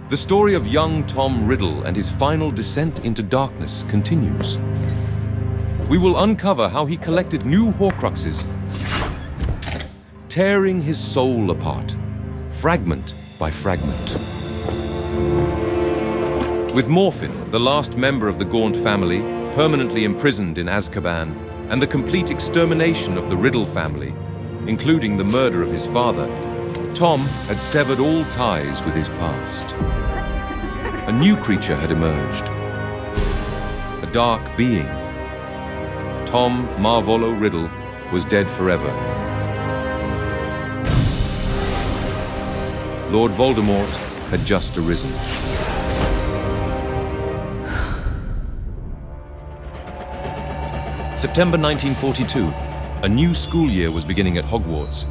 The story of young Tom Riddle and his final descent into darkness continues. We will uncover how he collected new Horcruxes, tearing his soul apart, fragment by fragment. With Morphin, the last member of the Gaunt family, permanently imprisoned in Azkaban, and the complete extermination of the Riddle family, including the murder of his father, Tom had severed all ties with his past. A new creature had emerged, a dark being. Tom Marvolo Riddle was dead forever. Lord Voldemort had just arisen. September 1942, a new school year was beginning at Hogwarts.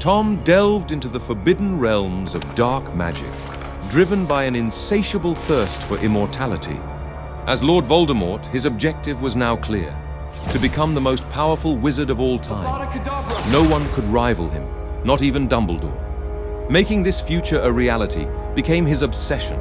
Tom delved into the forbidden realms of dark magic, driven by an insatiable thirst for immortality. As Lord Voldemort, his objective was now clear: to become the most powerful wizard of all time. No one could rival him, not even Dumbledore. Making this future a reality became his obsession.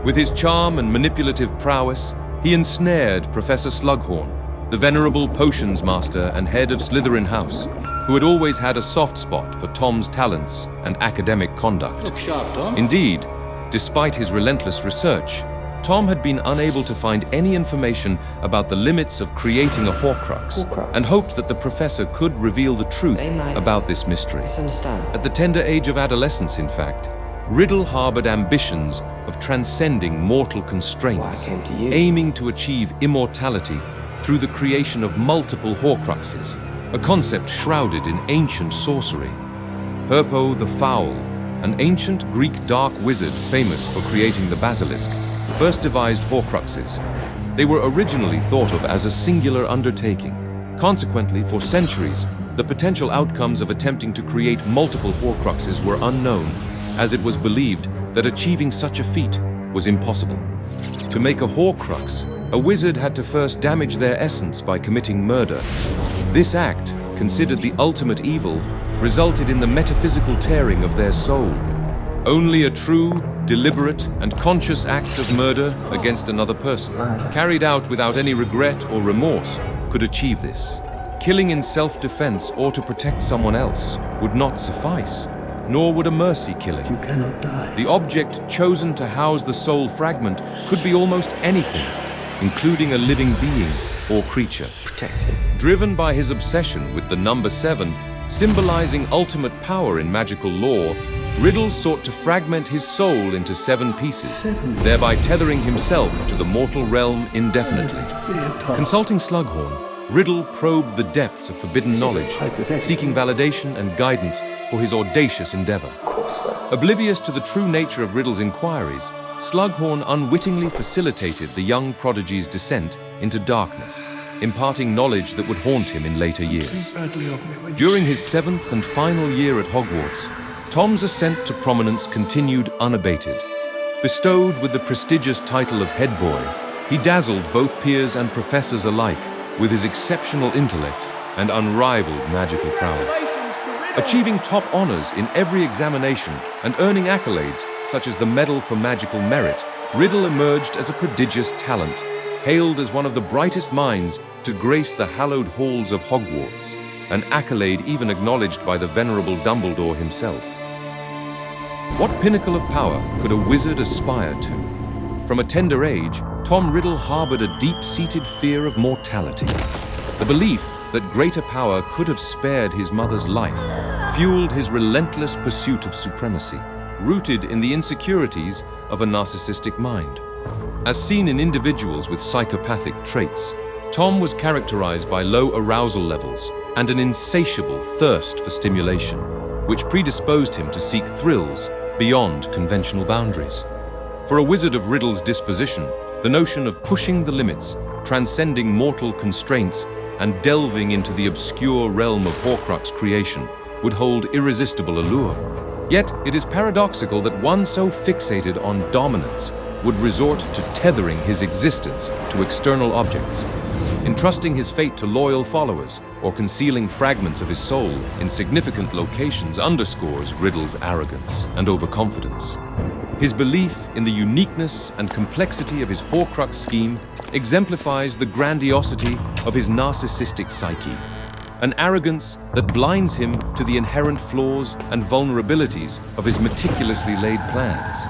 With his charm and manipulative prowess, he ensnared Professor Slughorn, the venerable potions master and head of Slytherin House, who had always had a soft spot for Tom's talents and academic conduct. Look sharp, Tom. Indeed, despite his relentless research, Tom had been unable to find any information about the limits of creating a Horcrux, and hoped that the professor could reveal the truth about this mystery. At the tender age of adolescence, in fact, Riddle harbored ambitions of transcending mortal constraints, aiming to achieve immortality through the creation of multiple Horcruxes, a concept shrouded in ancient sorcery. Herpo the Foul, an ancient Greek dark wizard famous for creating the basilisk, first devised Horcruxes. They were originally thought of as a singular undertaking. Consequently, for centuries, the potential outcomes of attempting to create multiple Horcruxes were unknown, as it was believed that achieving such a feat was impossible. To make a Horcrux, a wizard had to first damage their essence by committing murder. This act, considered the ultimate evil, resulted in the metaphysical tearing of their soul. Only a true, deliberate, and conscious act of murder against another person, carried out without any regret or remorse, could achieve this. Killing in self-defense or to protect someone else would not suffice, nor would a mercy killing. You cannot die. The object chosen to house the soul fragment could be almost anything, including a living being or creature. Protected. Driven by his obsession with the number 7, symbolizing ultimate power in magical lore, Riddle sought to fragment his soul into 7 pieces, thereby tethering himself to the mortal realm indefinitely. Consulting Slughorn, Riddle probed the depths of forbidden knowledge, seeking validation and guidance for his audacious endeavor. Oblivious to the true nature of Riddle's inquiries, Slughorn unwittingly facilitated the young prodigy's descent into darkness, imparting knowledge that would haunt him in later years. During his 7th and final year at Hogwarts, Tom's ascent to prominence continued unabated. Bestowed with the prestigious title of head boy, he dazzled both peers and professors alike with his exceptional intellect and unrivaled magical prowess. Achieving top honors in every examination and earning accolades such as the Medal for Magical Merit, Riddle emerged as a prodigious talent, hailed as one of the brightest minds to grace the hallowed halls of Hogwarts, an accolade even acknowledged by the venerable Dumbledore himself. What pinnacle of power could a wizard aspire to? From a tender age, Tom Riddle harbored a deep-seated fear of mortality. The belief that greater power could have spared his mother's life fueled his relentless pursuit of supremacy, rooted in the insecurities of a narcissistic mind. As seen in individuals with psychopathic traits, Tom was characterized by low arousal levels and an insatiable thirst for stimulation, which predisposed him to seek thrills beyond conventional boundaries. For a wizard of Riddle's disposition, the notion of pushing the limits, transcending mortal constraints, and delving into the obscure realm of Horcrux creation would hold irresistible allure. Yet it is paradoxical that one so fixated on dominance would resort to tethering his existence to external objects. entrusting his fate to loyal followers or concealing fragments of his soul in significant locations underscores Riddle's arrogance and overconfidence. His belief in the uniqueness and complexity of his Horcrux scheme exemplifies the grandiosity of his narcissistic psyche, an arrogance that blinds him to the inherent flaws and vulnerabilities of his meticulously laid plans.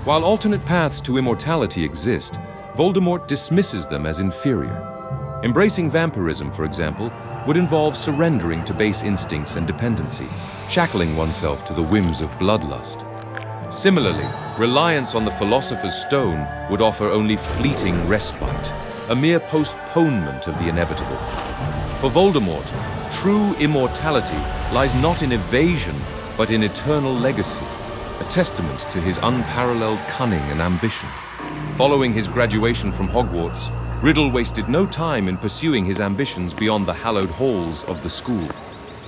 While alternate paths to immortality exist, Voldemort dismisses them as inferior. Embracing vampirism, for example, would involve surrendering to base instincts and dependency, shackling oneself to the whims of bloodlust. Similarly, reliance on the Philosopher's Stone would offer only fleeting respite, a mere postponement of the inevitable. For Voldemort, true immortality lies not in evasion, but in eternal legacy, a testament to his unparalleled cunning and ambition. Following his graduation from Hogwarts, Riddle wasted no time in pursuing his ambitions beyond the hallowed halls of the school.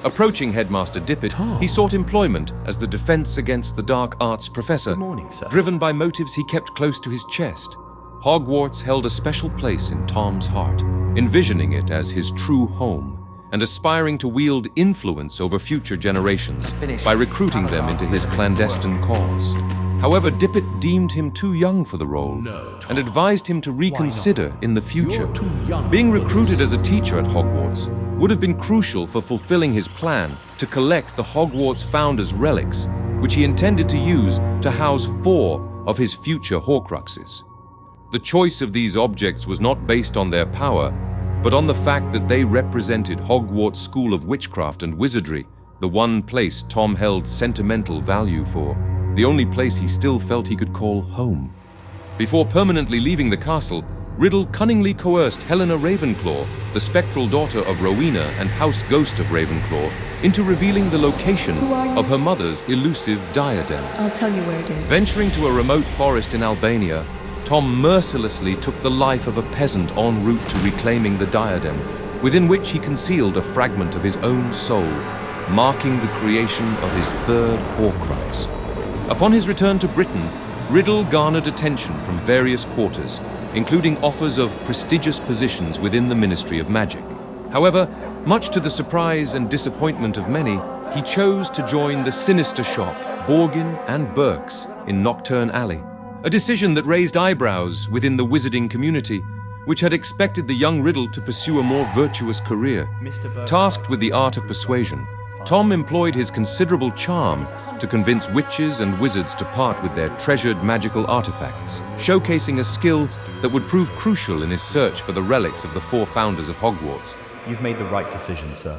Approaching Headmaster Dippet, he sought employment as the Defense Against the Dark Arts professor, Good morning, sir. driven by motives he kept close to his chest. Hogwarts held a special place in Tom's heart, envisioning it as his true home and aspiring to wield influence over future generations by recruiting them into his clandestine cause. However, Dippet deemed him too young for the role and advised him to reconsider in the future. Being recruited as a teacher at Hogwarts would have been crucial for fulfilling his plan to collect the Hogwarts founders' relics, which he intended to use to house 4 of his future Horcruxes. The choice of these objects was not based on their power, but on the fact that they represented Hogwarts School of Witchcraft and Wizardry, the one place Tom held sentimental value for, the only place he still felt he could call home. Before permanently leaving the castle, Riddle cunningly coerced Helena Ravenclaw, the spectral daughter of Rowena and house ghost of Ravenclaw, into revealing the location of her mother's elusive diadem. I'll tell you where it is. Venturing to a remote forest in Albania, Tom mercilessly took the life of a peasant en route to reclaiming the diadem, within which he concealed a fragment of his own soul, marking the creation of his 3rd Horcrux. Upon his return to Britain, Riddle garnered attention from various quarters, including offers of prestigious positions within the Ministry of Magic. However, much to the surprise and disappointment of many, he chose to join the sinister shop, Borgin and Burke's, in Knockturn Alley. A decision that raised eyebrows within the wizarding community, which had expected the young Riddle to pursue a more virtuous career. Tasked with the art of persuasion, Tom employed his considerable charm to convince witches and wizards to part with their treasured magical artifacts, showcasing a skill that would prove crucial in his search for the relics of the 4 founders of Hogwarts. You've made the right decision, sir.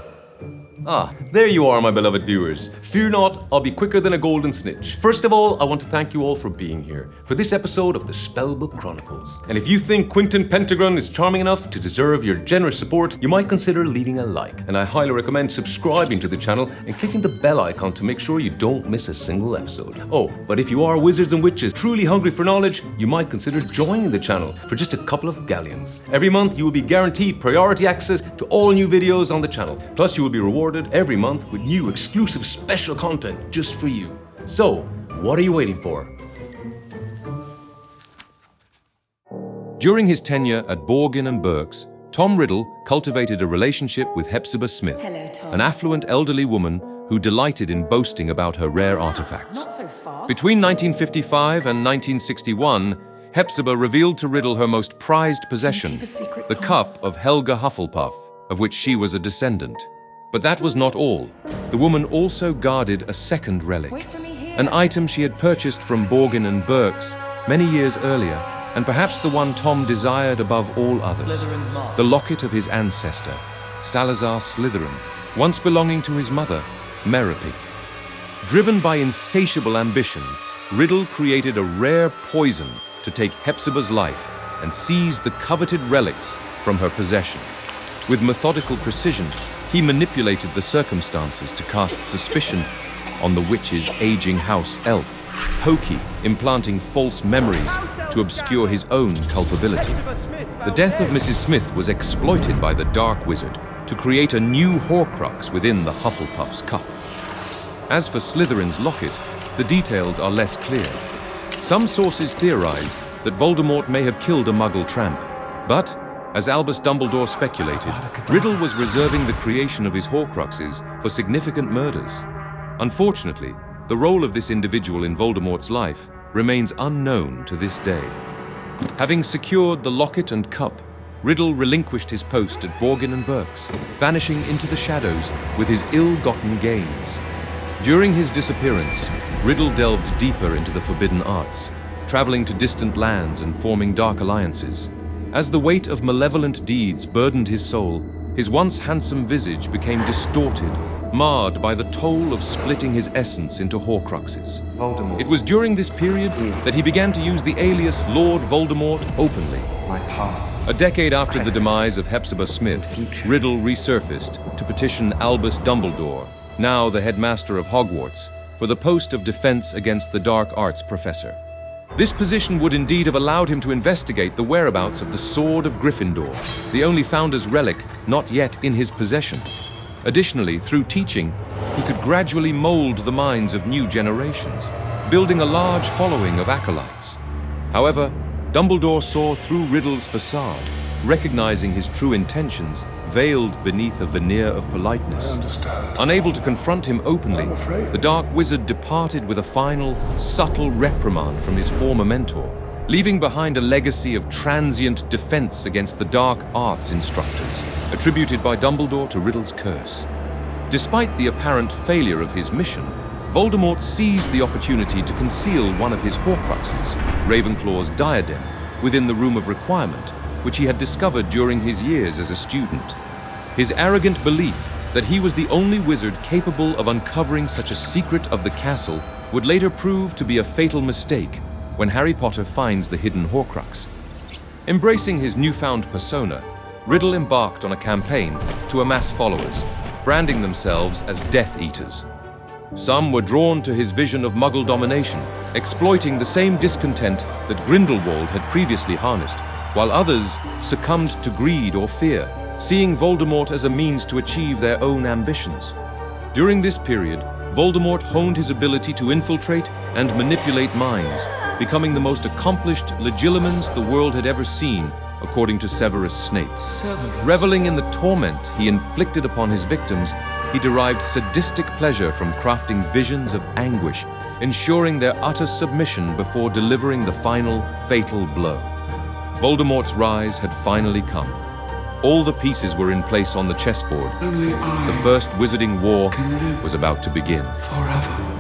Ah, there you are, my beloved viewers. Fear not, I'll be quicker than a golden snitch. First of all, I want to thank you all for being here for this episode of the Spellbook Chronicles. And if you think Quentin Pentigran is charming enough to deserve your generous support, you might consider leaving a like. And I highly recommend subscribing to the channel and clicking the bell icon to make sure you don't miss a single episode. Oh, but if you are wizards and witches truly hungry for knowledge, you might consider joining the channel for just a couple of galleons. Every month, you will be guaranteed priority access to all new videos on the channel. Plus, you will be rewarded every month with new exclusive special content just for you. So, what are you waiting for? During his tenure at Borgin and Burke's, Tom Riddle cultivated a relationship with Hepzibah Smith, Hello, Tom. an affluent elderly woman who delighted in boasting about her rare artifacts. Not so fast. Between 1955 and 1961, Hepzibah revealed to Riddle her most prized possession, keep a secret, the Tom? cup of Helga Hufflepuff, of which she was a descendant. But that was not all. The woman also guarded a second relic, Wait for me here. an item she had purchased from Borgin and Burke's many years earlier, and perhaps the one Tom desired above all others, Slytherin's mark. the locket of his ancestor, Salazar Slytherin, once belonging to his mother, Merope. Driven by insatiable ambition, Riddle created a rare poison to take Hepzibah's life and seize the coveted relics from her possession. With methodical precision, he manipulated the circumstances to cast suspicion on the witch's aging house elf, Hokey implanting false memories to obscure his own culpability. The death of Mrs. Smith was exploited by the Dark Wizard to create a new Horcrux within the Hufflepuff's cup. As for Slytherin's locket, the details are less clear. Some sources theorize that Voldemort may have killed a Muggle tramp, but As Albus Dumbledore speculated, Riddle was reserving the creation of his Horcruxes for significant murders. Unfortunately, the role of this individual in Voldemort's life remains unknown to this day. Having secured the locket and cup, Riddle relinquished his post at Borgin and Burke's, vanishing into the shadows with his ill-gotten gains. During his disappearance, Riddle delved deeper into the forbidden arts, traveling to distant lands and forming dark alliances. As the weight of malevolent deeds burdened his soul, his once handsome visage became distorted, marred by the toll of splitting his essence into Horcruxes. Voldemort. It was during this period that he began to use the alias Lord Voldemort openly. My past. A decade after the Present. demise of Hepzibah Smith, Future. Riddle resurfaced to petition Albus Dumbledore, now the headmaster of Hogwarts, for the post of defense against the dark arts professor. This position would indeed have allowed him to investigate the whereabouts of the Sword of Gryffindor, the only Founder's relic not yet in his possession. Additionally, through teaching, he could gradually mold the minds of new generations, building a large following of acolytes. However, Dumbledore saw through Riddle's facade, recognizing his true intentions veiled beneath a veneer of politeness. I understand. Unable to confront him openly, I'm afraid. the Dark Wizard departed with a final, subtle reprimand from his former mentor, leaving behind a legacy of transient defense against the dark arts instructors, attributed by Dumbledore to Riddle's curse. Despite the apparent failure of his mission, Voldemort seized the opportunity to conceal one of his Horcruxes, Ravenclaw's diadem, within the Room of Requirement, which he had discovered during his years as a student. His arrogant belief that he was the only wizard capable of uncovering such a secret of the castle would later prove to be a fatal mistake when Harry Potter finds the hidden Horcrux. Embracing his newfound persona, Riddle embarked on a campaign to amass followers, branding themselves as Death Eaters. Some were drawn to his vision of Muggle domination, exploiting the same discontent that Grindelwald had previously harnessed, while others succumbed to greed or fear, seeing Voldemort as a means to achieve their own ambitions. During this period, Voldemort honed his ability to infiltrate and manipulate minds, becoming the most accomplished legilimens the world had ever seen, according to Severus Snape. Reveling in the torment he inflicted upon his victims, he derived sadistic pleasure from crafting visions of anguish, ensuring their utter submission before delivering the final, fatal blow. Voldemort's rise had finally come. All the pieces were in place on the chessboard. Only I The first Wizarding War can live was about to begin. forever.